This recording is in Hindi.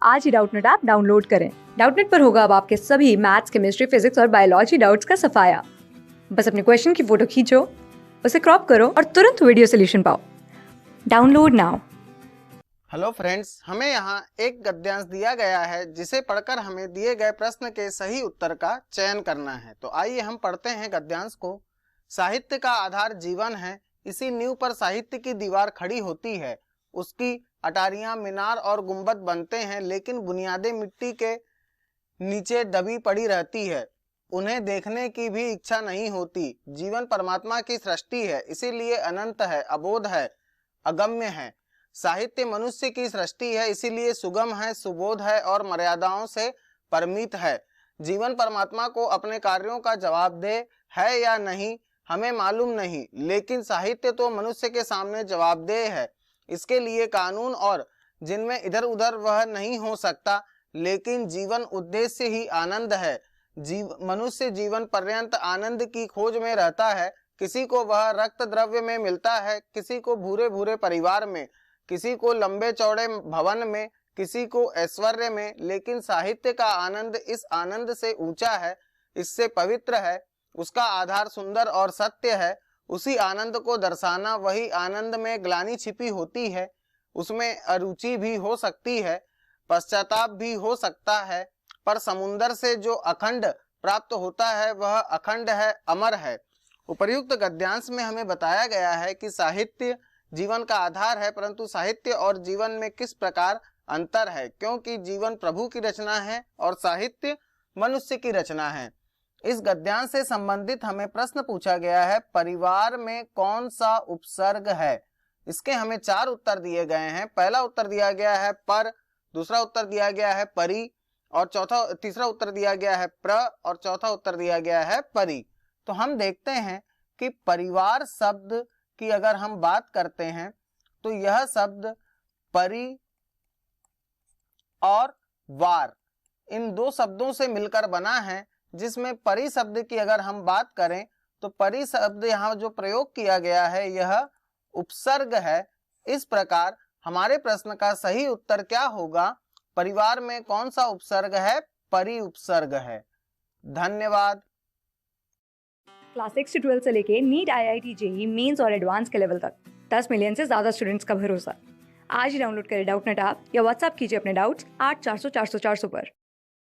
आज ही डाउटनेट ऐप डाउनलोड करें। डाउटनेट पर होगा अब आपके सभी मैथ्स, केमिस्ट्री, फिजिक्स और बायोलॉजी डाउट्स का सफाया। बस अपने क्वेश्चन की फोटो खींचो, उसे क्रॉप करो और तुरंत वीडियो सोल्यूशन पाओ। Download now. हेलो फ्रेंड्स, हमें यहाँ एक गद्यांश दिया गया है जिसे पढ़कर हमें दिए गए प्रश्न के सही उत्तर का चयन करना है। तो आइए हम पढ़ते हैं गद्यांश को। साहित्य का आधार जीवन है, इसी नींव पर साहित्य की दीवार खड़ी होती है। उसकी अटारियां मीनार और गुंबद बनते हैं, लेकिन बुनियादें मिट्टी के नीचे दबी पड़ी रहती है। उन्हें देखने की भी इच्छा नहीं होती। जीवन परमात्मा की सृष्टि है, इसीलिए अनंत है, अबोध है, अगम्य है। साहित्य मनुष्य की सृष्टि है, इसीलिए सुगम है, सुबोध है और मर्यादाओं से परिमित है। जीवन परमात्मा को अपने कार्यों का जवाबदेह है या नहीं हमें मालूम नहीं, लेकिन साहित्य तो मनुष्य के सामने जवाबदेह है। इसके लिए कानून और जिनमें इधर उधर वह नहीं हो सकता, लेकिन जीवन उद्देश्य ही आनंद है। मनुष्य जीवन पर्यंत आनंद की खोज में रहता है। किसी को वह रक्त द्रव्य में मिलता है, किसी को भूरे भूरे परिवार में, किसी को लंबे चौड़े भवन में, किसी को ऐश्वर्य में, लेकिन साहित्य का आनंद इस आनंद से ऊंचा है, इससे पवित्र है। उसका आधार सुंदर और सत्य है। उसी आनंद को दर्शाना, वही आनंद में ग्लानि छिपी होती है। उसमें अरुचि भी हो सकती है, पश्चाताप भी हो सकता है, पर समुंदर से जो अखंड प्राप्त होता है वह अखंड है, अमर है। उपर्युक्त गद्यांश में हमें बताया गया है कि साहित्य जीवन का आधार है, परंतु साहित्य और जीवन में किस प्रकार अंतर है, क्योंकि जीवन प्रभु की रचना है और साहित्य मनुष्य की रचना है। इस गद्यांश से संबंधित हमें प्रश्न पूछा गया है, परिवार में कौन सा उपसर्ग है। इसके हमें 4 उत्तर दिए गए हैं। पहला उत्तर दिया गया है पर, दूसरा उत्तर दिया गया है परि, और तीसरा उत्तर दिया गया है प्र, और चौथा उत्तर दिया गया है परि। तो हम देखते हैं कि परिवार शब्द की अगर हम बात करते हैं तो यह शब्द परि और वार इन 2 शब्दों से मिलकर बना है, जिसमें परि शब्द की अगर हम बात करें तो परि शब्द यहाँ जो प्रयोग किया गया है यह उपसर्ग है। इस प्रकार हमारे प्रश्न का सही उत्तर क्या होगा? परिवार में कौन सा उपसर्ग है? परि उपसर्ग है। धन्यवाद। क्लास 6 से 12 से लेके नीट, IIT, JEE मेंस और एडवांस के लेवल तक 10 मिलियन से ज्यादा स्टूडेंट्स का भरोसा। आज ही डाउनलोड करें डाउटनेट ऐप या व्हाट्सएप कीजिए अपने डाउट्स 8400 400 400 पर।